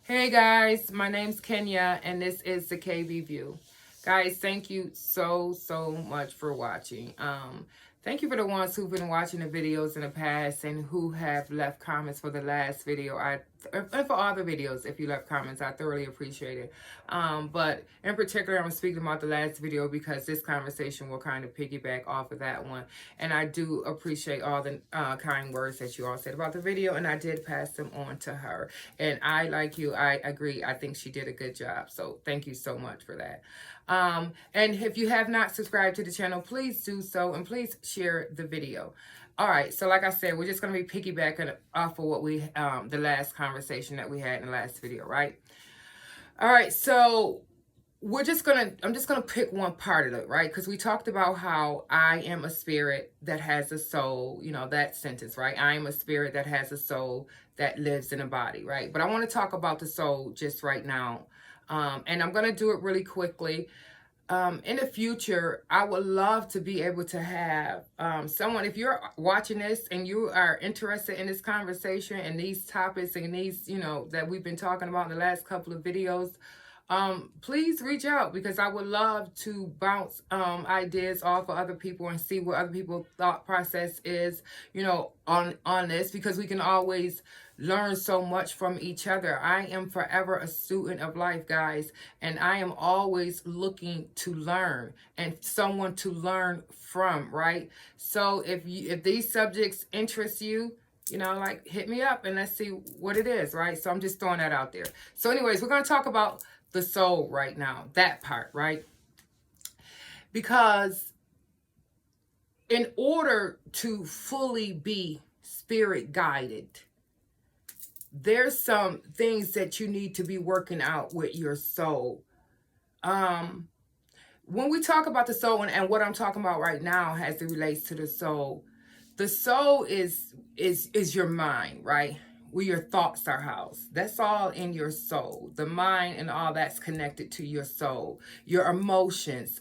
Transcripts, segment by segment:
Hey guys, my name's Kenya and this is the TheKBview. Guys, thank you so much for watching. Thank you for the ones who've been watching the videos in the past and who have left comments for the last video. And for all the videos, if you left comments, I thoroughly appreciate it. But in particular, I'm speaking about the last video because this conversation will kind of piggyback off of that one. And I do appreciate all the kind words that you all said about the video, and I did pass them on to her. And I, like you, I agree. I think she did a good job. So thank you so much for that. And if you have not subscribed to the channel, please do so, and please share the video. All right, so like I said, we're just going to be piggybacking off of what we, the last conversation that we had in the last video, right? All right, so I'm just gonna pick one part of it, right? Because we talked about how I am a spirit that has a soul, you know, that sentence, right? I am a spirit that has a soul that lives in a body, right? But I want to talk about the soul just right now. And I'm gonna do it really quickly. In the future, I would love to be able to have someone, if you're watching this and you are interested in this conversation and these topics and these, you know, that we've been talking about in the last couple of videos, please reach out, because I would love to bounce ideas off of other people and see what other people's thought process is, you know, on this, because we can always learn so much from each other. I am forever a student of life, guys, and I am always looking to learn and someone to learn from, right? So if these subjects interest you, you know, like, hit me up and let's see what it is, right? So I'm just throwing that out there. So anyways, we're going to talk about the soul right now, that part, right? Because in order to fully be spirit guided, there's some things that you need to be working out with your soul. When we talk about the soul, and what I'm talking about right now as it relates to the soul is your mind, right? Where your thoughts are housed. That's all in your soul. The mind and all that's connected to your soul. Your emotions,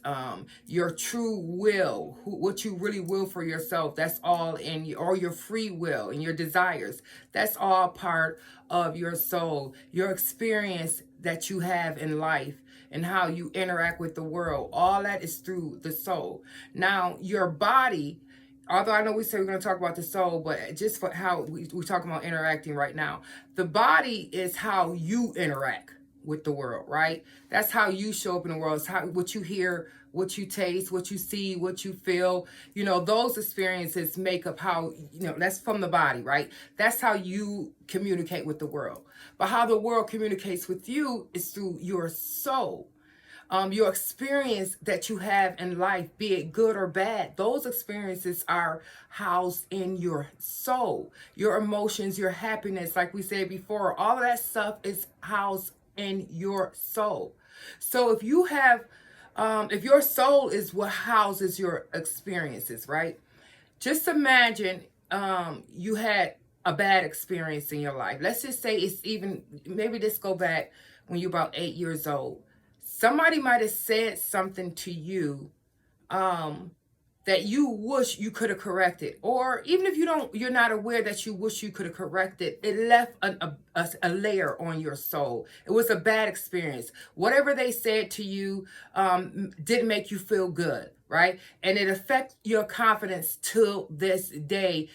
your true will, what you really will for yourself, that's all in you, or your free will and your desires. That's all part of your soul. Your experience that you have in life and how you interact with the world, all that is through the soul. Now, your body, although I know we say we're going to talk about the soul, but just for how we're talking about interacting right now, the body is how you interact with the world, right? That's how you show up in the world. It's how, what you hear, what you taste, what you see, what you feel. You know, those experiences make up how, you know, that's from the body, right? That's how you communicate with the world. But how the world communicates with you is through your soul. Your experience that you have in life, be it good or bad, those experiences are housed in your soul. Your emotions, your happiness, like we said before, all of that stuff is housed in your soul. So if you have, if your soul is what houses your experiences, right? Just imagine you had a bad experience in your life. Let's just say it's even, maybe this go back when you're about 8 years old. Somebody might have said something to you that you wish you could have corrected, or even if you're not aware that you wish you could have corrected, it left a layer on your soul. It was a bad experience. Whatever they said to you didn't make you feel good, right? And it affects your confidence till this day,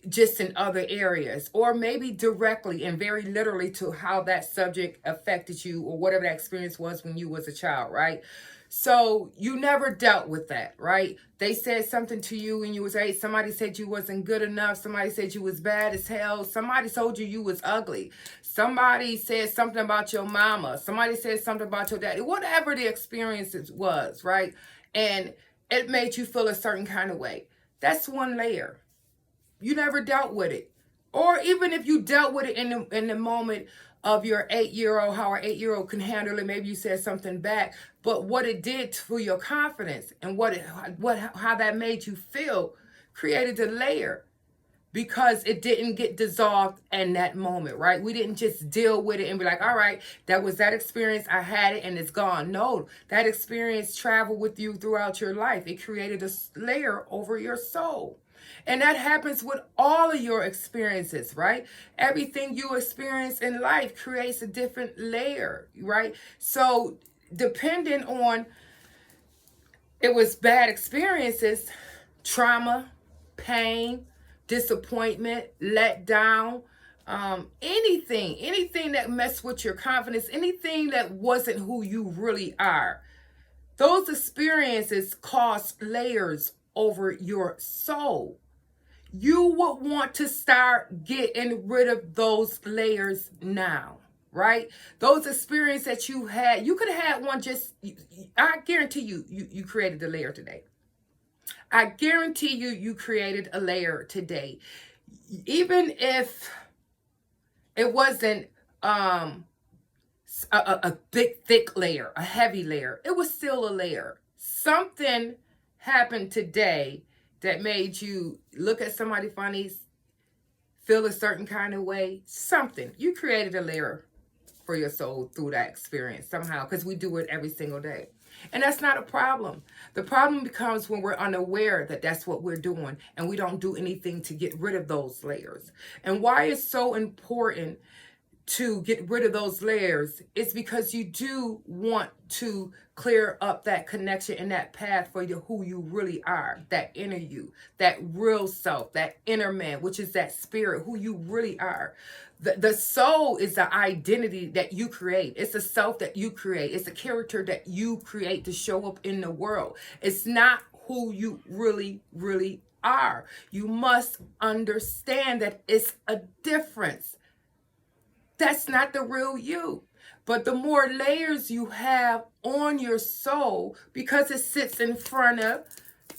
just in other areas, or maybe directly and very literally to how that subject affected you, or whatever that experience was when you was a child, right? So you never dealt with that, right? They said something to you when you was 8. Somebody said you wasn't good enough. Somebody said you was bad as hell. Somebody told you was ugly. Somebody said something about your mama. Somebody said something about your daddy. Whatever the experience was, right? And it made you feel a certain kind of way. That's one layer. You never dealt with it. Or even if you dealt with it in the moment of your 8-year-old, how an 8-year-old can handle it, maybe you said something back, but what it did for your confidence and how that made you feel created a layer, because it didn't get dissolved in that moment, right? We didn't just deal with it and be like, all right, that was that experience, I had it and it's gone. No, that experience traveled with you throughout your life. It created a layer over your soul. And that happens with all of your experiences, right? Everything you experience in life creates a different layer, right? So depending on, it was bad experiences, trauma, pain, disappointment, let down, anything that messed with your confidence, anything that wasn't who you really are. Those experiences cause layers over your soul. You would want to start getting rid of those layers now, right? Those experiences that you had, you could have had one just, I guarantee you created a layer today. I guarantee you created a layer today. Even if it wasn't a big, thick layer, a heavy layer, it was still a layer. Something happened today that made you look at somebody funny, feel a certain kind of way. Something. You created a layer for your soul through that experience somehow, because we do it every single day. And that's not a problem. The problem becomes when we're unaware that that's what we're doing and we don't do anything to get rid of those layers. And why it's so important to get rid of those layers is because you do want to clear up that connection and that path for who you really are, that inner you, that real self, that inner man, which is that spirit, who you really are. The soul is the identity that you create. It's a self that you create. It's a character that you create to show up in the world. It's not who you really, really are. You must understand that it's a difference. That's not the real you. But the more layers you have on your soul, because it sits in front of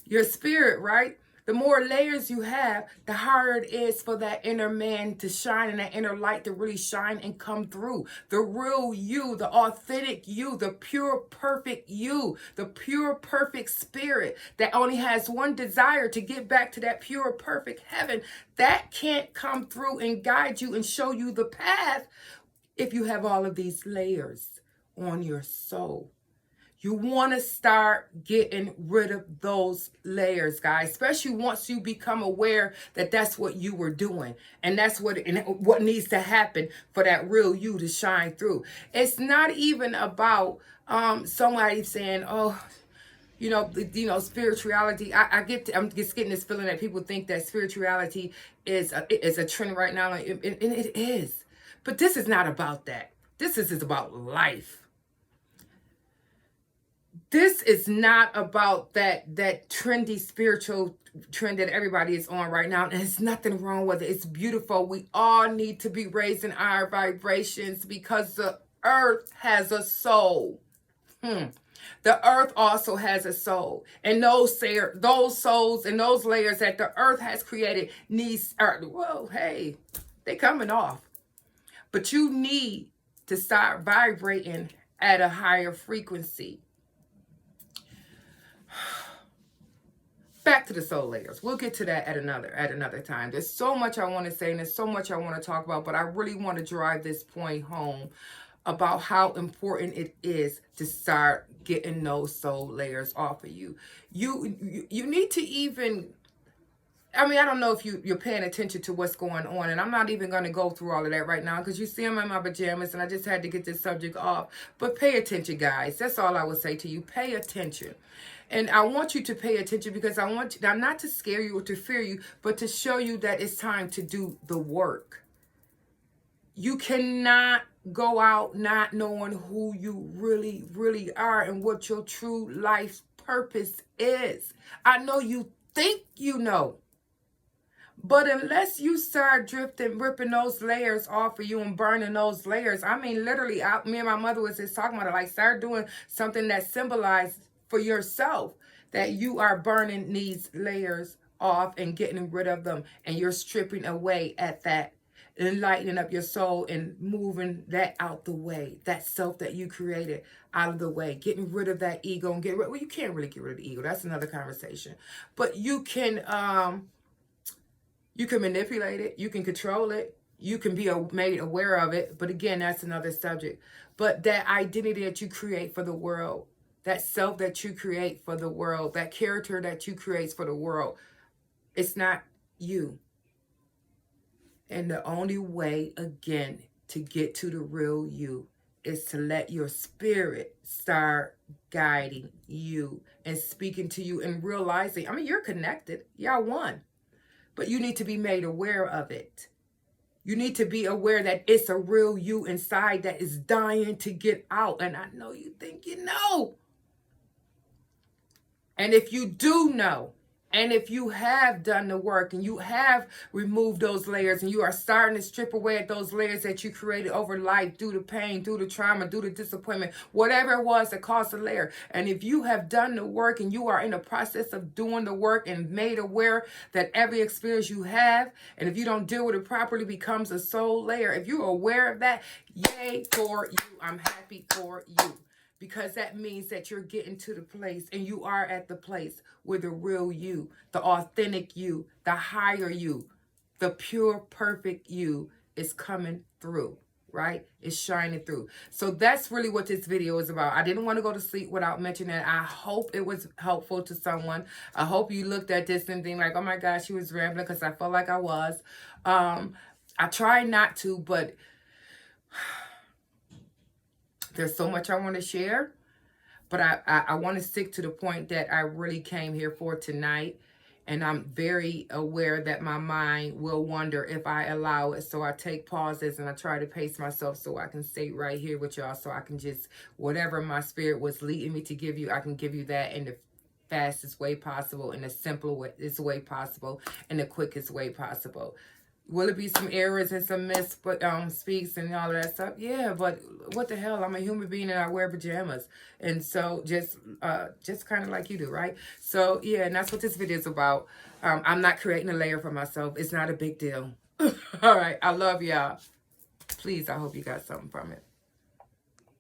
your spirit, right? The more layers you have, the harder it is for that inner man to shine and that inner light to really shine and come through. The real you, the authentic you, the pure, perfect you, the pure, perfect spirit that only has one desire to get back to that pure, perfect heaven, that can't come through and guide you and show you the path if you have all of these layers on your soul. You want to start getting rid of those layers, guys, especially once you become aware that that's what you were doing. And that's what needs to happen for that real you to shine through. It's not even about somebody saying, oh, spirituality. I'm just getting this feeling that people think that spirituality is a trend right now. And it is. But this is not about that. This is about life. This is not about that trendy spiritual trend that everybody is on right now. And there's nothing wrong with it. It's beautiful. We all need to be raising our vibrations because the earth has a soul. The earth also has a soul. And those souls and those layers that the earth has created they coming off. But you need to start vibrating at a higher frequency. Back to the soul layers. We'll get to that at another time. There's so much I want to say and there's so much I want to talk about, but I really want to drive this point home about how important it is to start getting those soul layers off of you. You need to even, I don't know if you're paying attention to what's going on, and I'm not even going to go through all of that right now because you see I'm in my pajamas and I just had to get this subject off. But pay attention, guys. That's all I would say to you. Pay attention. And I want you to pay attention because I'm not to scare you or to fear you, but to show you that it's time to do the work. You cannot go out not knowing who you really, really are and what your true life purpose is. I know you think you know. But unless you start ripping those layers off of you and burning those layers, literally, me and my mother was just talking about it, like start doing something that symbolizes for yourself that you are burning these layers off and getting rid of them, and you're stripping away at that and lightening up your soul and moving that out the way, that self that you created out of the way, getting rid of that ego and you can't really get rid of the ego. That's another conversation. But you can manipulate it. You can control it. You can be made aware of it. But again, that's another subject. But that identity that you create for the world, that self that you create for the world, that character that you create for the world, It's not you. And the only way, again, to get to the real you is to let your spirit start guiding you and speaking to you and realizing, I mean, you're connected. Y'all one. But you need to be made aware of it. You need to be aware that it's a real you inside that is dying to get out. And I know you think you know. And if you do know, and if you have done the work and you have removed those layers and you are starting to strip away at those layers that you created over life, due to pain, due to trauma, due to disappointment, whatever it was that caused the layer. And if you have done the work and you are in the process of doing the work and made aware that every experience you have, and if you don't deal with it properly, becomes a soul layer. If you're aware of that, yay for you. I'm happy for you. Because that means that you're getting to the place, and you are at the place where the real you, the authentic you, the higher you, the pure, perfect you is coming through, right? It's shining through. So that's really what this video is about. I didn't want to go to sleep without mentioning that. I hope it was helpful to someone. I hope you looked at this and think like, oh my gosh, she was rambling, because I felt like I was. I try not to, but there's so much I want to share, but I want to stick to the point that I really came here for tonight. And I'm very aware that my mind will wander if I allow it. So I take pauses and I try to pace myself so I can stay right here with y'all. So I can just, whatever my spirit was leading me to give you, I can give you that in the fastest way possible, in the simplest way possible, in the quickest way possible. Will it be some errors and some speaks and all of that stuff? Yeah, but what the hell? I'm a human being and I wear pajamas. And so just kind of like you do, right? So, yeah, and that's what this video is about. I'm not creating a layer for myself. It's not a big deal. All right, I love y'all. Please, I hope you got something from it.